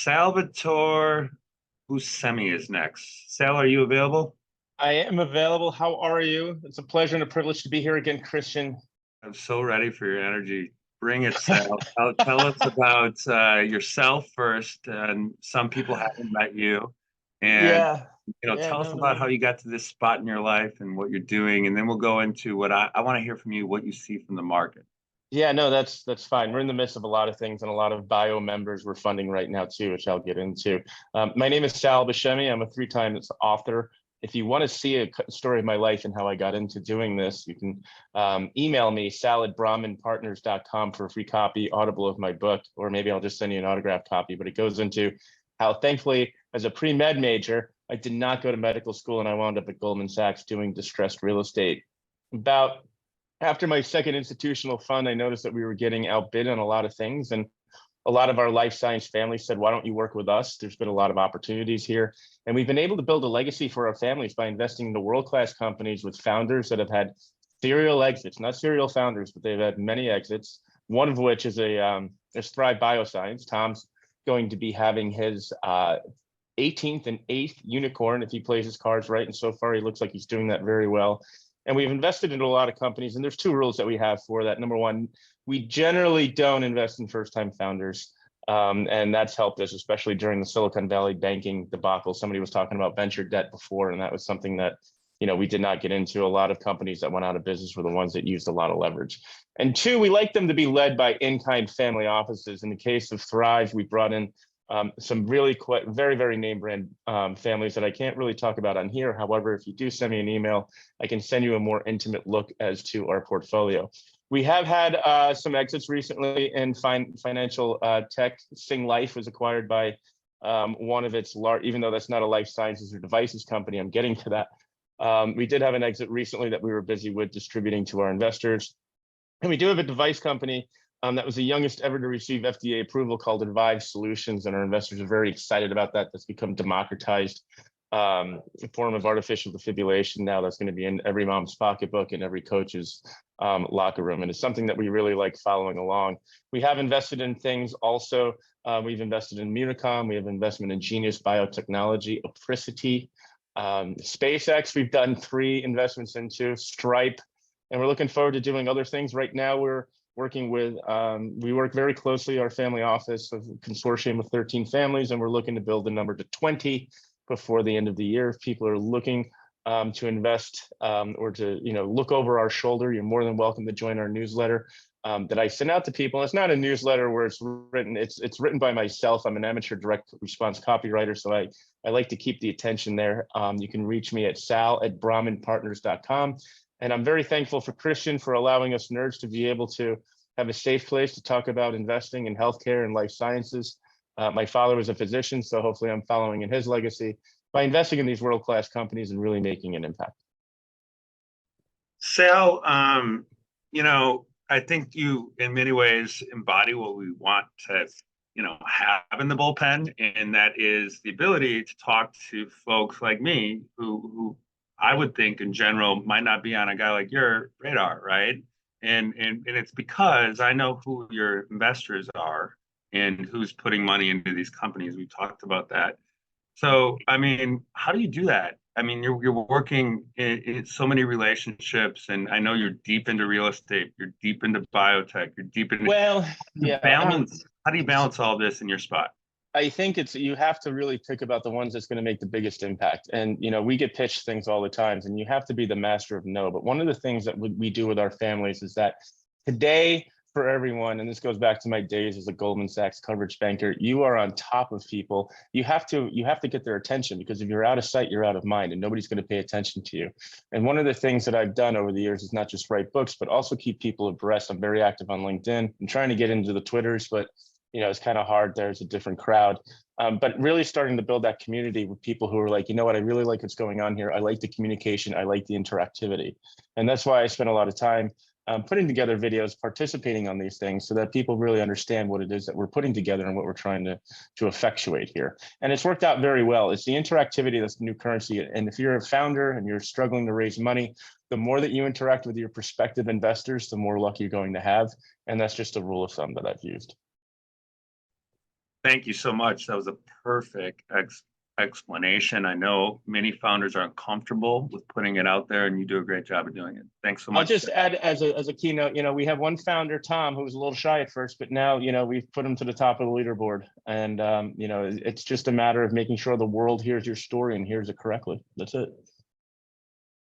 Salvatore Buscemi is next. Sal, are you available? I am available. How are you? It's a pleasure and a privilege to be here again, Christian. I'm so ready for your energy. Bring it, Sal. Tell us about yourself first. And some people haven't met you. And Yeah. Yeah, tell us no, about how no. you got to this spot in your life and what you're doing. And then we'll go into what I want to hear from you, what you see from the market. Yeah, no, that's fine. We're in the midst of a lot of things and a lot of bio members we're funding right now too, which I'll get into. My name is Sal Buscemi. I'm a three-time author. If you want to see a story of my life and how I got into doing this, you can email me, sal@brahminpartners.com for a free copy, Audible of my book, or maybe I'll just send you an autographed copy. But it goes into how, thankfully, as a pre-med major, I did not go to medical school and I wound up at Goldman Sachs doing distressed real estate. After my second institutional fund, I noticed that we were getting outbid on a lot of things. And a lot of our life science families said, why don't you work with us? There's been a lot of opportunities here. And we've been able to build a legacy for our families by investing in the world-class companies with founders that have had serial exits, not serial founders, but they've had many exits. One of which is Thrive Bioscience. Tom's going to be having his 18th and 8th unicorn if he plays his cards right. And so far, he looks like he's doing that very well. And we've invested in a lot of companies, and there's two rules that we have for that. Number one, we generally don't invest in first-time founders, and that's helped us, especially during the Silicon Valley banking debacle. Somebody was talking about venture debt before, and that was something that we did not get into. A lot of companies that went out of business were the ones that used a lot of leverage. And two, we like them to be led by in-kind family offices. In the case of Thrive, we brought in some really very, very name brand families that I can't really talk about on here. However, if you do send me an email, I can send you a more intimate look as to our portfolio. We have had some exits recently in financial tech. Sing Life was acquired by one of its large, even though that's not a life sciences or devices company, I'm getting to that. We did have an exit recently that we were busy with distributing to our investors. And we do have a device company that was the youngest ever to receive FDA approval, called Revive Solutions, and our investors are very excited about that. That's become democratized form of artificial defibrillation now that's going to be in every mom's pocketbook and every coach's locker room, and it's something that we really like following along. We have invested in things also. We've invested in Municom. We have investment in Genius Biotechnology, Apricity, SpaceX. We've done 3 investments into Stripe, and we're looking forward to doing other things. Right now, we're working with, we work very closely, our family office of consortium of 13 families, and we're looking to build the number to 20 before the end of the year. If people are looking to invest or to look over our shoulder, you're more than welcome to join our newsletter that I send out to people. It's not a newsletter where it's written, it's written by myself. I'm an amateur direct response copywriter, so I like to keep the attention there. You can reach me at sal@brahminpartners.com. And I'm very thankful for Christian for allowing us nerds to be able to have a safe place to talk about investing in healthcare and life sciences. My father was a physician, so hopefully I'm following in his legacy by investing in these world-class companies and really making an impact. Sal, I think you, in many ways, embody what we want to, have in the bullpen, and that is the ability to talk to folks like me who I would think in general might not be on a guy like your radar, right? And it's because I know who your investors are and who's putting money into these companies. We talked about that. So, I mean, how do you do that? I mean, you're working in so many relationships, and I know you're deep into real estate, you're deep into biotech, you're deep into balance. How do you balance all this in your spot? I think you have to really pick about the ones that's going to make the biggest impact. And, we get pitched things all the time, and you have to be the master of no. But one of the things that we do with our families is that today, for everyone, and this goes back to my days as a Goldman Sachs coverage banker, you are on top of people. You have to get their attention, because if you're out of sight, you're out of mind, and nobody's going to pay attention to you. And one of the things that I've done over the years is not just write books, but also keep people abreast. I'm very active on LinkedIn. I'm trying to get into the Twitters, but it's kind of hard. There's a different crowd, but really starting to build that community with people who are like, you know what, I really like what's going on here. I like the communication. I like the interactivity. And that's why I spend a lot of time putting together videos, participating on these things, so that people really understand what it is that we're putting together and what we're trying to effectuate here. And it's worked out very well. It's the interactivity that's the new currency. And if you're a founder and you're struggling to raise money, the more that you interact with your prospective investors, the more luck you're going to have. And that's just a rule of thumb that I've used. Thank you so much. That was a perfect explanation. I know many founders are uncomfortable with putting it out there, and you do a great job of doing it. Thanks so I'll much. just add as a keynote, we have one founder, Tom, who was a little shy at first, but now, we've put him to the top of the leaderboard. And, it's just a matter of making sure the world hears your story and hears it correctly. That's it.